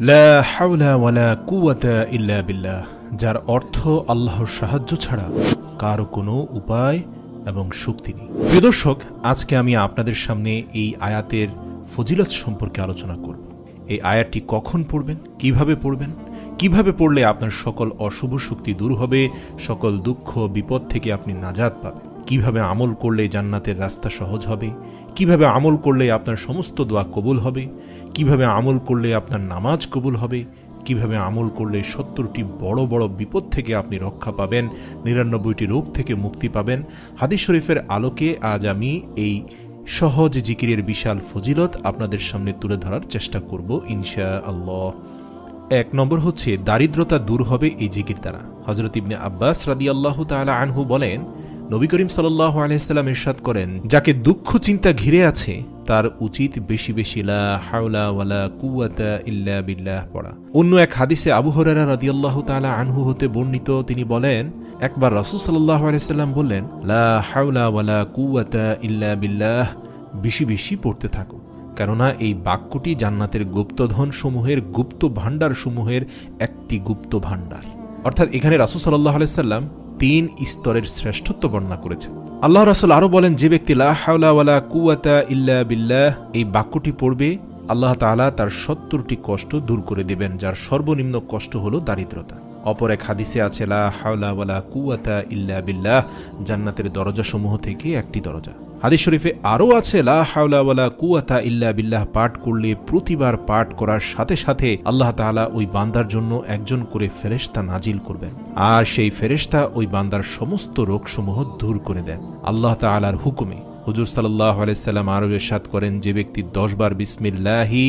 লা হাওলা ওয়ালা কুওয়াতা ইল্লা বিল্লাহ, যার অর্থ আল্লাহর সাহায্য ছাড়া কারো কোনো উপায় এবং শক্তি নেই। প্রিয় দর্শক, আজকে আমি আপনাদের সামনে এই আয়াতের ফজিলত সম্পর্কে আলোচনা করব। এই আয়াতটি কখন পড়বেন, কিভাবে পড়লে আপনার সকল অশুভ শক্তি দূর হবে, সকল দুঃখ বিপদ থেকে আপনি নাজাত পাবেন, কিভাবে আমল করলে জান্নাতের রাস্তা সহজ হবে, কিভাবে আমল করলে আপনার সমস্ত দোয়া কবুল হবে, কিভাবে আমল করলে আপনার নামাজ কবুল হবে, কিভাবে আমল করলে 70টি বড় বড় বিপদ থেকে আপনি রক্ষা পাবেন, 99টি রোগ থেকে মুক্তি পাবেন। হাদিস শরীফের আলোকে আজ আমি এই সহজ জিকিরের বিশাল ফজিলত আপনাদের সামনে তুলে ধরার চেষ্টা করব ইনশাআল্লাহ। 1 নম্বর হচ্ছে দারিদ্রতা দূর হবে এই জিকির দ্বারা। হযরত ইবনে আব্বাস রাদিয়াল্লাহু তাআলা আনহু বলেন, নবী করিম সাল্লাল্লাহু আলাইহি সাল্লাম ইরশাদ করেন, যাকে দুঃখ চিন্তা ঘিরে আছে তার উচিত বেশি বেশি লা হাওলা ওয়ালা কুওয়াতা ইল্লা বিল্লাহ পড়া। অন্য এক হাদিসে আবু হুরায়রা রাদিয়াল্লাহু তাআলা আনহু হতে বর্ণিত, তিনি বলেন, একবার রাসূল সাল্লাল্লাহু আলাইহি সাল্লাম বললেন, লা হাওলা ওয়ালা কুওয়াতা ইল্লা বিল্লাহ, বেশি বেশি পড়তে থাকো, কেননা এই বাক্যটি জান্নাতের গুপ্তধন সমূহের, গুপ্ত ভাণ্ডার সমূহের একটি গুপ্ত ভাণ্ডার। অর্থাৎ এখানে রাসূল সাল্লাল্লাহু আলাইহি সাল্লাম 3 স্তরের শ্রেষ্ঠত্ব বর্ণনা করেছেন। আল্লাহ রাসূল আরো বলেন, যে ব্যক্তি লা হাওলা ওয়ালা কুওয়াতা ইল্লা বিল্লাহ এই বাক্যটি পড়বে, আল্লাহ তাআলা তার 70টি কষ্ট দূর করে দেবেন, যার সর্বনিম্ন কষ্ট হলো দারিদ্রতা। অপর এক হাদিসে আছে, লা হাওলা ওয়ালা কুওয়াতা ইল্লা বিল্লাহ জান্নাতের দরজাসমূহ থেকে একটি দরজা। হাদিস শরীফে আরও আছে, লা হাওলা ওয়ালা কুওয়াতা ইল্লা বিল্লাহ পাঠ করলে প্রতিবার পাঠ করার সাথে সাথে আল্লাহ তাআলা ওই বান্দার জন্য একজন করে ফেরেশতা নাজিল করবেন, আর সেই ফেরেশতা ওই বান্দার সমস্ত রোগসমূহ দূর করে দেন আল্লাহ তাআলার হুকুমে। হুজুর সাল্লাল্লাহু আলাইহি সাল্লাম আরও ইরশাদ করেন, যে ব্যক্তি 10 বার বিসমিল্লাহি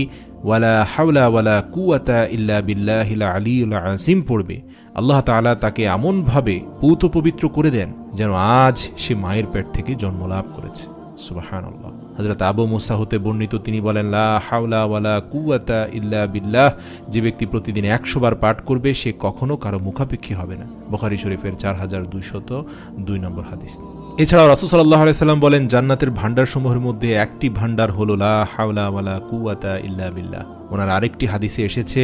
ওয়ালা হাওলা ওয়ালা কুওয়াতা ইল্লা বিল্লাহিল আলিয়্যিল আযীম পড়বে, আল্লাহ তাআলা তাকে এমনভাবে পূত পবিত্র করে দেন যেন আজ সে মায়ের পেট থেকে জন্ম লাভ করেছে। সুবহানাল্লাহ। হযরত আবু মুসা হতে বর্ণিত, তিনি বলেন, লা হাওলা ওয়ালা কুওয়াতা ইল্লা বিল্লাহ, যে ব্যক্তি প্রতিদিন 100 বার পাঠ করবে সে কখনো কারো মুখাপেক্ষী হবে না। বুখারী শরীফের 4202 নম্বর হাদিস। এছাড়াও রাসূল সাল্লাল্লাহু আলাইহি সাল্লাম বলেন, জান্নাতের ভাণ্ডারসমূহের মধ্যে একটি ভাণ্ডার হলো লা হাওলা ওয়ালা কুওয়াতা ইল্লা বিল্লাহ। ওনার আরেকটি হাদিসে এসেছে,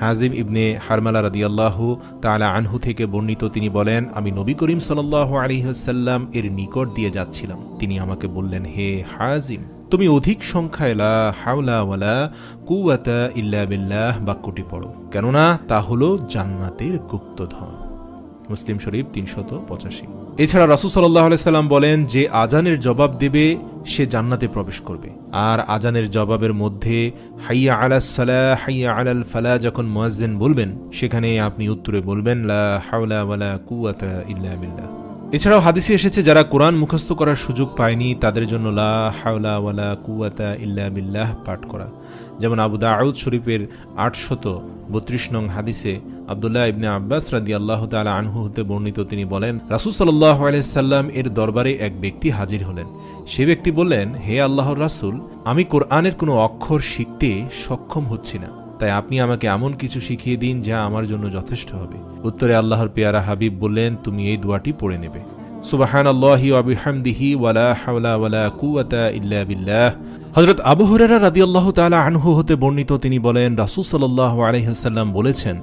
হাজিম ইবনে হারমালা রাদিয়াল্লাহু তাআলা আনহু থেকে বর্ণিত, তিনি বলেন, আমি নবী করিম সাল্লাল্লাহু আলাইহি ওয়াসাল্লাম এর নিকট দিয়ে যাচ্ছিলাম, তিনি আমাকে বললেন, হে হাজিম, তুমি অধিক সংখ্যায় লা হাওলা ওয়ালা কুওয়াতা ইল্লা বিল্লাহ বাক্যটি পড়ো, কেননা তা হলো জান্নাতের গুপ্তধন। মুসলিম শরীফ 385। এছাড়া রাসূল সাল্লাল্লাহু আলাইহি সাল্লাম বলেন, যে আজানের জবাব দেবে সে জান্নাতে প্রবেশ করবে। আর আজানের জবাবের মধ্যে হাইয়া আলাস সালাহ হাইয়া আলাল ফালাহ যখন মুয়াজ্জিন বলবেন, সেখানে আপনি উত্তরে বলবেন, লা হাওলা ওয়ালা কুওয়াতা ইল্লা বিল্লাহ। এছাড়াও হাদিসে এসেছে, যারা কোরআন মুখস্থ করার সুযোগ পায়নি তাদের জন্য লা হাওলা ওয়ালা কুওয়াতা ইল্লা বিল্লাহ পাঠ করা। যেমন আবু দাউদ শরীফের 832 নং হাদিসে আব্দুল্লাহ ইবনে আব্বাস রাদিয়াল্লাহু তাআলা আনহু হতে বর্ণিত, তিনি বলেন, রাসূল সাল্লাল্লাহু আলাইহি সাল্লাম এর দরবারে এক ব্যক্তি হাজির হলেন। সে ব্যক্তি বললেন, হে আল্লাহর রাসূল, আমি কোরআনের কোনো অক্ষর শিখতে সক্ষম হচ্ছি না, তাই আপনি আমাকে এমন কিছু শিখিয়ে দিন যা আমার জন্য যথেষ্ট হবে। উত্তরে আল্লাহর পেয়ারা হাবিব বললেন, তুমি এই দোয়াটি পড়ে নেবে, সুবহানাল্লাহি ওয়া বিহামদিহি ওয়ালা হাওলা ওয়ালা কুওয়াতা ইল্লা বিল্লাহ। হযরত আবু হুরায়রা রাদিয়াল্লাহু তাআলা আনহু হতে বর্ণিত, তিনি বলেন, রাসূল সাল্লাল্লাহু আলাইহি ওয়াসাল্লাম বলেছেন,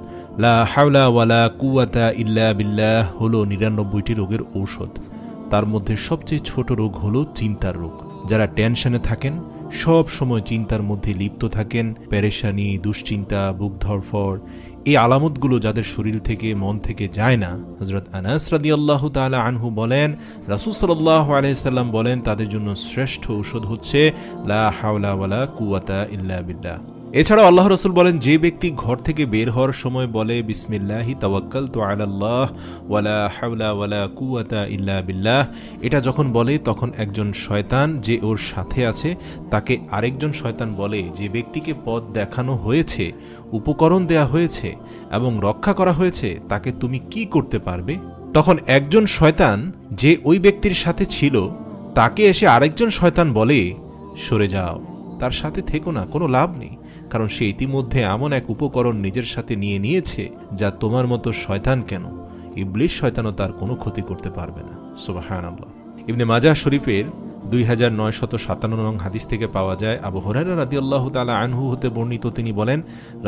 লা হাওলা ওয়ালা কুওয়াতা ইল্লা বিল্লাহ হলো 99টি রোগের ঔষধ। তার মধ্যে সবচেয়ে ছোট রোগ হলো চিন্তার রোগ। যারা টেনশনে থাকেন, সব সময় চিন্তার মধ্যে লিপ্ত থাকেন, পেরেশানি, দুশ্চিন্তা, বুক ধড়ফড়, এই আলামতগুলো যাদের শরীর থেকে মন থেকে যায় না, হযরত আনাস রাদিয়াল্লাহু তাআলা আনহু বলেন, রাসূল সাল্লাল্লাহু আলাইহি সাল্লাম বলেন, তাদের জন্য শ্রেষ্ঠ ঔষধ হচ্ছে লা হাওলা ওয়ালা কুওয়াতা ইল্লা বিল্লাহ। এছাড়াও আল্লাহ রাসূল বলেন, যে ব্যক্তি ঘর থেকে বের হওয়ার সময় বলে, বিসমিল্লাহি তাওয়াক্কালতু আলাল্লাহ ওয়ালা হাওলা ওয়ালা কুওয়াতা ইল্লা বিল্লাহ, এটা যখন বলে তখন একজন শয়তান যে ওর সাথে আছে তাকে আরেকজন শয়তান বলে, যে ব্যক্তিকে পথ দেখানো হয়েছে, উপকরণ দেয়া হয়েছে এবং রক্ষা করা হয়েছে, তাকে তুমি কি করতে পারবে? তখন একজন শয়তান যে ওই ব্যক্তির সাথে ছিল তাকে এসে আরেকজন শয়তান বলে, সরে যাও, তার সাথে থেকো না, কোনো লাভ নেই, কারণ সে ইতিমধ্যে এমন এক উপকরণ নিজের সাথে নিয়ে নিয়েছে যা তোমার মতো শয়তান কেন, ইবলিস শয়তানও তার কোনো ক্ষতি করতে পারবে না। সুবহানাল্লাহ। ইবনে মাজাহ শরীফের 2957 নং হাদিস থেকে পাওয়া যায়, আবু হুরায়রা রাদিয়াল্লাহু তাআলা আনহু হতে বর্ণিত, তিনি বলেন,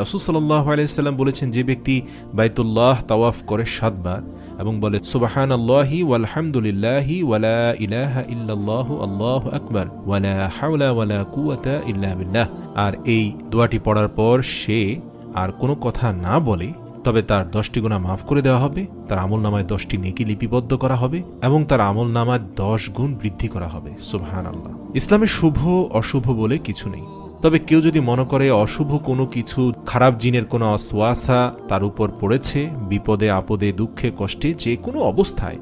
রাসূল সাল্লাল্লাহু আলাইহি ওয়াসাল্লাম বলেছেন, যে ব্যক্তি বাইতুল্লাহ তাওয়াফ করে 7 বার এবং বলে সুবহানাল্লাহি ওয়ালহামদুলিল্লাহি ওয়ালা ইলাহা ইল্লাল্লাহু আল্লাহু আকবার ওয়ালা হাওলা ওয়ালা কুওয়াতা ইল্লা বিল্লাহ, আর এই দোয়াটি পড়ার পর সে আর কোনো কথা না বলে, তবে তার 10টি গুনাহ মাফ করে দেওয়া হবে, তার আমলনামায় 10টি নেকি লিপিবদ্ধ করা হবে এবং তার আমলনামায় 10 গুণ বৃদ্ধি করা হবে। সুবহানাল্লাহ। ইসলামে শুভ অশুভ বলে কিছু নেই, তবে কেউ যদি মনে করে অশুভ কোনো কিছু, খারাপ জিনের কোনো ওয়াসওয়াসা তার উপর পড়েছে, বিপদে আপদে দুঃখে কষ্টে যে কোনো অবস্থায়